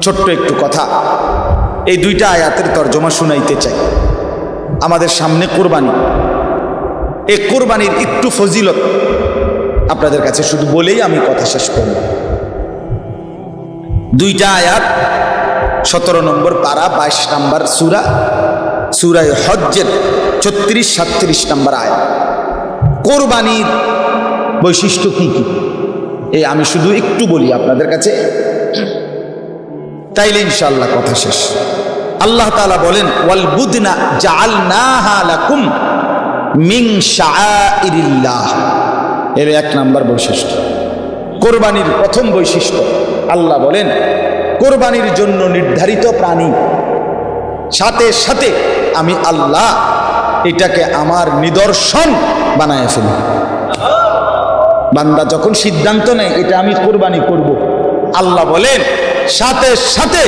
ছোট্ট একটু কথা, এই দুইটা আয়াতের তর্জমা শুনাইতে চাই। আমাদের সামনে কোরবানি, এই কোরবানির একটু ফজিলত আপনাদের কাছে শুধু বলেই আমি কথা শেষ করব। দুইটা আয়াত 17 নম্বর পারা 22 নম্বর সূরা, সূরা হজ্জের 36-37 নম্বর আয়াত। কোরবানির বৈশিষ্ট্য কি কি এই আমি শুধু একটু বলি আপনাদের কাছে, তাইলে ইনশাআল্লাহ কথা শেষ। আল্লাহ তাআলা বলেন, ওয়াল বুদনা জাআলনাহা লাকুম মিন শাআইরিল্লাহ। এর 1 নম্বর বৈশিষ্ট্য। কোরবানির প্রথম বৈশিষ্ট্য, আল্লাহ বলেন কোরবানির জন্য নির্ধারিত প্রাণী, সাথে সাথে আমি আল্লাহ এটাকে আমার নিদর্শন বানায় ফেলি। বান্দা যখন সিদ্ধান্ত নেয় এটা আমি কোরবানি করব, আল্লাহ বলেন সাথে সাথে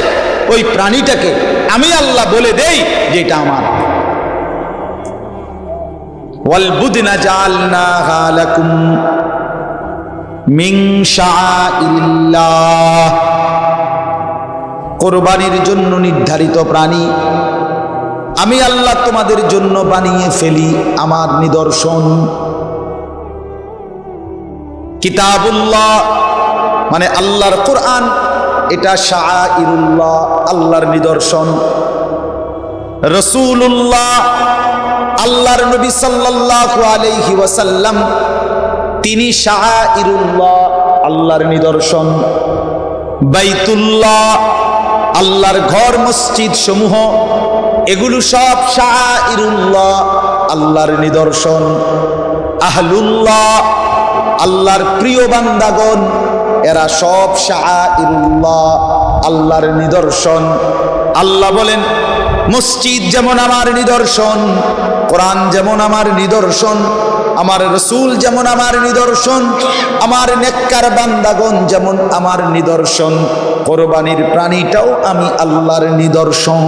ওই প্রাণীটাকে আমি আল্লাহ বলে দেই যে এটা আমার। ওয়াল বুদনা জাআলনাহা লাকুম মিন শাআইরিল্লাহ। কোরবানির জন্য নির্ধারিত প্রাণী আমি আল্লাহ তোমাদের জন্য বানিয়ে ফেলি আমার নিদর্শন। কিতাবুল্লাহ মানে আল্লাহর কোরআন, এটা শাআইরুল্লাহ আল্লাহর নিদর্শন। রাসূলুল্লাহ আল্লাহর নবী সাল্লাল্লাহু আলাইহি ওয়াসাল্লাম, তিনি শাআইরুল্লাহ আল্লাহর নিদর্শন। বাইতুল্লাহ আল্লাহর ঘর মসজিদ সমূহ, এগুলো সব শাআইরুল্লাহ আল্লাহর নিদর্শন। আহলুল্লাহ আল্লাহর প্রিয় বান্দাগণ, এরা সব শাআইরুল্লাহ আল্লাহর নিদর্শন। আল্লাহ বলেন মসজিদ যেমন আমার নিদর্শন, কোরআন যেমন আমার নিদর্শন, আমার রাসূল যেমন আমার নিদর্শন, আমার নেককার বান্দাগণ যেমন আমার নিদর্শন, কোরবানির প্রাণীটাও আমি আল্লাহর নিদর্শন।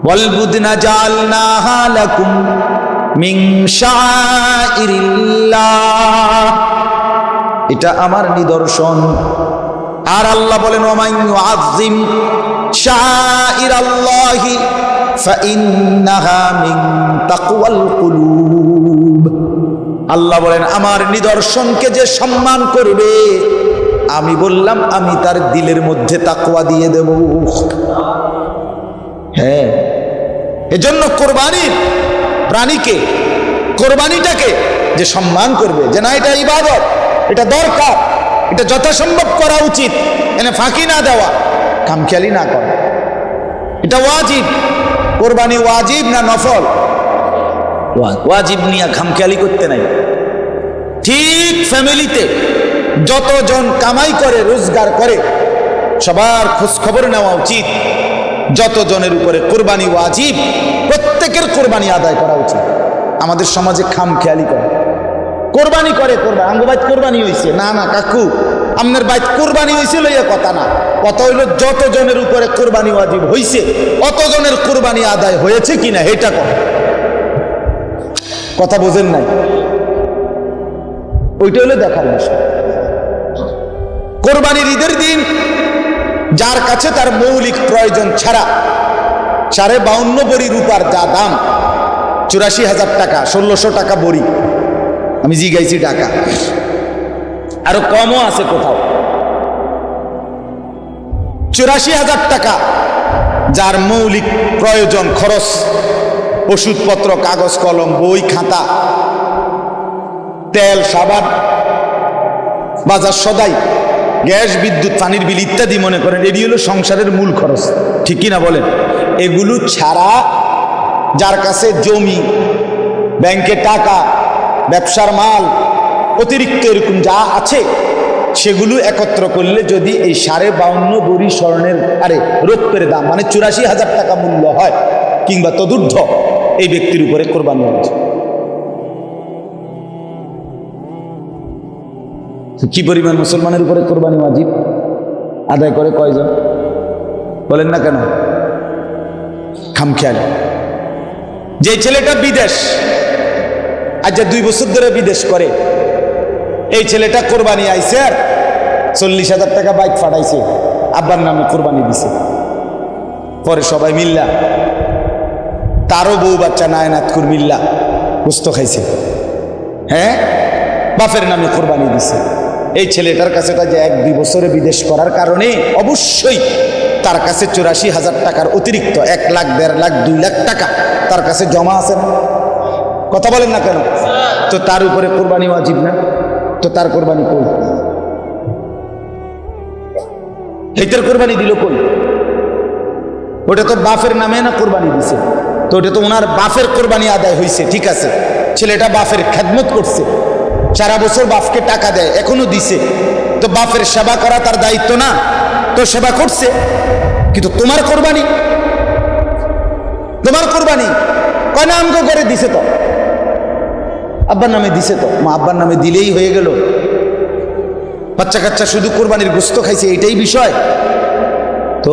ওয়াল বুদনা জাআলনাহা লাকুম মিন শাআইরিল্লাহ, এটা আমার নিদর্শন। আর আল্লাহ বলেন ওমান ইউআযযিম শাআইরাল্লাহি ফাইন্নাহা মিন তাকওয়াল কুলুব। আল্লাহ বলেন আমার নিদর্শনকে যে সম্মান করবে, আমি বললাম আমি তার দিলের মধ্যে তাকওয়া দিয়ে দেব। হ্যাঁ, এজন্য কোরবানির প্রাণীকে, কোরবানিটাকে যে সম্মান করবে, যে না এটা ইবাদত, এটা দরকার, এটা যথাসম্ভব করা উচিত, এনে ফাঁকি না দেওয়া, খামখেয়ালি না করা, এটা ওয়াজিব। কোরবানি ওয়াজিব না নফল? ওয়াজিব নিয়ে খামখেয়ালি করতে নাই। ঠিক ফ্যামিলিতে যতজন কামাই করে, রোজগার করে, সবার খোঁজ খবর নেওয়া উচিত। যতজনের উপরে কোরবানি ওয়াজিব, প্রত্যেকের কোরবানি আদায় করা উচিত। আমাদের সমাজে খামখেয়ালি করে, কোরবানি করে, কোরবানি আঙ্গ বাইত কোরবানি হয়েছে, না না কাকু আপনার বাইত কোরবানি হয়েছিল, ইয়ে কথা না, কথা হইল যতজনের উপরে কোরবানি ওয়াজিব হয়েছে অতজনের কোরবানি আদায় হয়েছে কিনা এটা কথা বোঝেন নাই, ওইটা হলো দেখার বিষয়। কোরবানির ঈদের দিন যার কাছে তার মৌলিক প্রয়োজন ছাড়া 52.5 বড়ি রূপার যা দাম, 84,000 টাকা, 1600 টাকা বড়ি, আমি জিগাইছি টাকা, আরো কমও আছে কোথাও, 84,000 টাকা যার মৌলিক প্রয়োজন, খরচ, ওষুধপত্র, কাগজ কলম, বই খাতা, তেল সাবান, বাজার সদাই, গ্যাস বিদ্যুৎ পানির বিল ইত্যাদি, মনে করেন এটি হলো সংসারের মূল খরচ, ঠিক কিনা বলেন? এগুলো ছাড়া যার কাছে জমি, ব্যাংকে টাকা, ব্যবসার মাল, অতিরিক্ত এরকম যা আছে, সেগুলো একত্র করলে যদি এই 52.5 বড়ি স্বর্ণের রৌপ্যের দাম মানে 84,000 টাকা মূল্য হয় কিংবা তদূর্ধ্ব, এই ব্যক্তির উপরে কোরবানি হচ্ছে। কি পরিমাণ মুসলমানের উপরে কোরবানি ওয়াজিব? আদায় করে কয়জন বলেন না কেন? খামখেয়ালি। যে ছেলেটা বিদেশ, আজ 2 বছর ধরে বিদেশ করে, এই ছেলেটা কোরবানি আইছে আর 40,000 টাকা বাইক ফাটাইছে, আব্বার নামে কোরবানি দিছে। পরে সবাই মিল্লা, তারও বউ বাচ্চা নায়নাতকুর মিল্লা গোস্ত খাইছে। হ্যাঁ, বাপের নামে কোরবানি দিছে। এই ছেলেটার কাছে যে 1-2 বছরে বিদেশ করার কারণে অবশ্যই তার কাছে 84,000 টাকার অতিরিক্ত 1 লাখ, 1.5 লাখ, 2 লাখ টাকা তার কাছে জমা আছে না? কথা বলেন না কেন? তো তার উপরে কোরবানি ওয়াজিব না? তো তার কোরবানি কই? এইটার কোরবানি দিল কই? ওটা তো বাপের নামে না কোরবানি দিছে, তো ওটা তো ওনার বাপের কোরবানি আদায় হয়েছে। ঠিক আছে, ছেলেটা বাপের খেদমত করছে, সারা বছর বাপকে টাকা দেয়, এখনো দিছে, তো বাপের সেবা করা তার দায়িত্ব না? তো সেবা করছে, কিন্তু তোমার কোরবানি, তোমার কোরবানি কয় না আমগো করে দিছে, তো আব্বার নামে দিছে, তো মা আব্বার নামে দিলেই হয়ে গেল। বাচ্চা কাচ্চা শুধু কোরবানির গোস্ত খাইছে, এটাই বিষয়? তো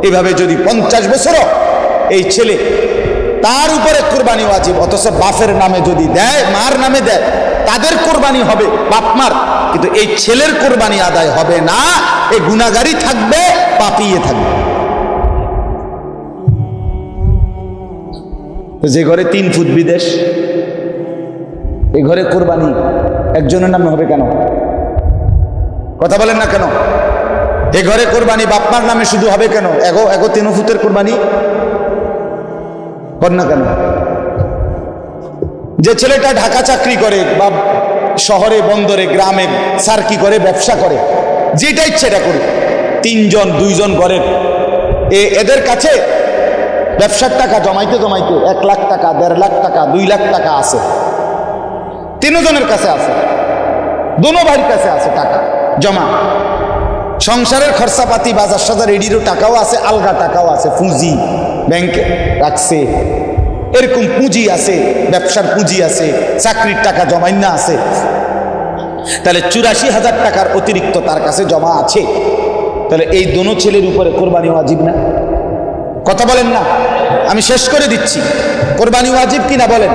এভাবে যদি 50 বছরও এই ছেলে, তার উপরে কোরবানি ওয়াজিব, অথচ বাপের নামে যদি দেয়, মার নামে দেয়, তাদের কোরবানি হবে বাপ মার, কিন্তু এই ছেলের কোরবানি আদায় হবে না। এই গুনাহগারই থাকবে, পাপিয়ে থাকবে। যে ঘরে 3 ফুট বিদেশ, এই ঘরে কোরবানি একজনের নামে হবে কেন? কথা বলেন না কেন? এ ঘরে কোরবানি বাপমার নামে শুধু হবে কেন? এগো 3 ফুটের কোরবানি কর না কেন? যে ছেলেটা ঢাকা চাকরি করে বা শহরে, বন্দরে, গ্রামে সার্কি করে, ব্যবসা করে, যেটা ইচ্ছে এটা করে, 3 জন 2 জন ঘরের, এদের কাছে ব্যবসার টাকা জমাইতে জমাইতে 1 লাখ টাকা, 1.5 লাখ টাকা, 2 লাখ টাকা আছে, 3 জনের কাছে আছে, দোনো ভাইয়ের কাছে আছে টাকা জমা। সংসারের খরচাপাতি, বাজার সাজার এডিরও টাকাও আছে, আলগা টাকাও আছে, পুঁজি ব্যাংকে রাখছে, এরকম পুঁজি আছে, ব্যবসার পুঁজি আছে, চাকরির টাকা জমাইনা আছে। তাহলে 84,000 টাকার অতিরিক্ত তার কাছে জমা আছে। তাহলে এই দোনো ছেলের উপরে কোরবানি ওয়াজিব না? কথা বলেন না? আমি শেষ করে দিচ্ছি, কোরবানি ওয়াজিব কিনা বলেন?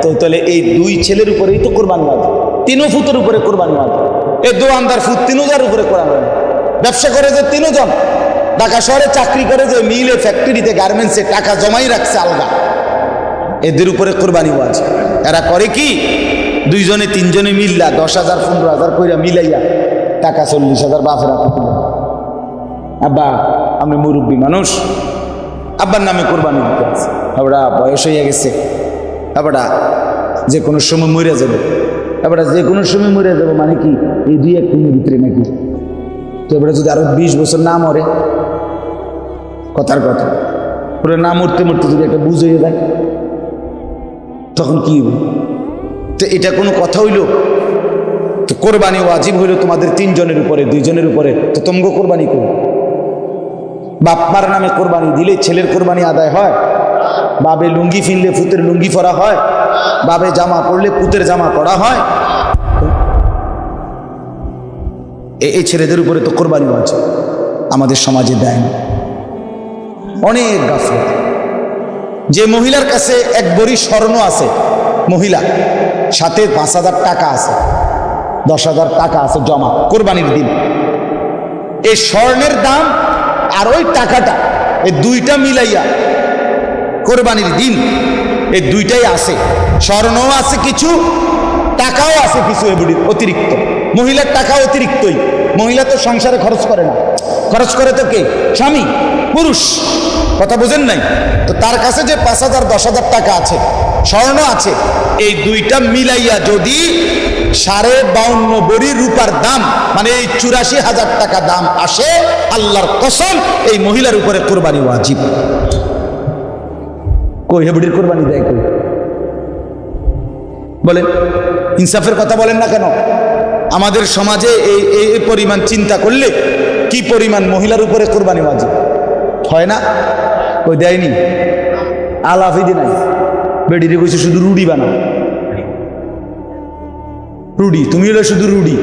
তো তাহলে এই 2 ছেলের উপরেই তো কোরবানি ওয়াজিব। 3 ফুটের উপরে কোরবানি ওয়াজিব। এই দোকানদার ফুট 3,000 উপরে কোরবানি ওয়াজিব। ব্যবসা করে যে 3 জন, ঢাকা শহরে চাকরি করে যে মিলে, ফ্যাক্টরিতে, গার্মেন্টসে টাকা জমাই রাখছে আলগা, এদের উপরে কোরবানি ওয়াজিব। এরা করে কি, 2 জনে 3 জনে মিল্লা 10,000 15,000 কইরা মিলাইয়া টাকা 40,000 বাপের হাতে তুলে, আব্বা আমি মুরব্বী মানুষ, আব্বার নামে কোরবানি দিতে আছে, আবারা বয়স হইয়া গেছে, আবারা যে কোনো সময় মরে যাবে, আবারা যে কোনো সময় মরে যাবে, মানে কি এই 2-1 দিনের ভিতরে নাকি? তো এবারে যদি আরো 20 বছর না মরে, কথার কথা, ওরা না মরতে মরতে যদি একটা বুঝ হয়ে যায়, তখন কি হবে? তো এটা কোনো কথা হইল? তো কোরবানি ওয়াজিব হইল তোমাদের 3 জনের উপরে, 2 জনের উপরে, তো তোমগো কোরবানি করো। বাপমার নামে কোরবানি দিলে ছেলের কোরবানি আদায় হয়? বাবে লুঙ্গি ফিনলে পুতের লুঙ্গি পরা হয়? বাবে জামা পরলে পুতের জামা পরা হয়? এই ছেলেদের উপরে তো কোরবানি ওয়াজিব, আমাদের সমাজে দেয় না। অনেক গাফলত। যে মহিলার কাছে 1 ভরি স্বর্ণ আছে, মহিলা সাথে 5,000 টাকা আছে, 10,000 টাকা আছে জমা কোরবানির দিন, এই স্বর্ণের দাম আর ওই টাকাটা, এই 2টা মিলাইয়া কোরবানির দিন এই 2টাই আছে, স্বর্ণও আছে কিছু, টাকাও আছে কিছু, এগুলির অতিরিক্ত। মহিলার টাকা অতিরিক্তই, মহিলা তো সংসারে খরচ করে না, খরচ করে তো কে? স্বামী, পুরুষ। কথা বুঝেন নাই? তো তার কাছে যে 5,000 10,000 টাকা আছে, স্বর্ণ আছে, এই 2টা মিলাইয়া যদি 52.5 ভরি রূপার দাম, মানে এই 84,000 টাকা দাম আসে, আল্লাহর কসম এই মহিলার উপরে কোরবানি ওয়াজিব। কই হেবুড়ির কোরবানি দেয় কই? বলেন, ইনসাফের কথা বলেন না কেন? আমাদের সমাজে এই পরিমাণ চিন্তা করলে কি পরিমাণ মহিলার উপরে কোরবানি ওয়াজিব হয় না? কই দেয়নি? আলাফিদি নাই, বেডিরে কইছে শুধু রুডি বানাও, রুডি, তুমি হলো শুধু রুডি,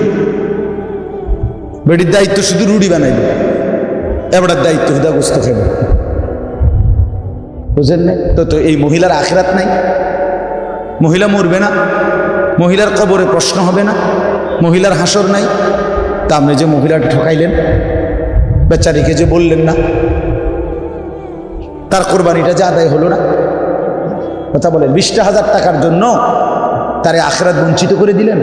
বেডির দায়িত্ব শুধু রুডি বানাইবে, এবারের দায়িত্ব হুদা গোস্ত খাবে। বুঝেন না? তো এই মহিলার আখিরাত নাই, মহিলা মরবে না, মহিলার কবরে প্রশ্ন হবে না, মহিলার হাসর নাই। তা আপনি যে মহিলার ঠকাইলেন, বেচারিকে যে বললেন না, তার কোরবানিটা যে আদায় হলো না। কথা বলেন, 20,000 টাকার জন্য তারে আখিরাত বঞ্চিত করে দিলেন।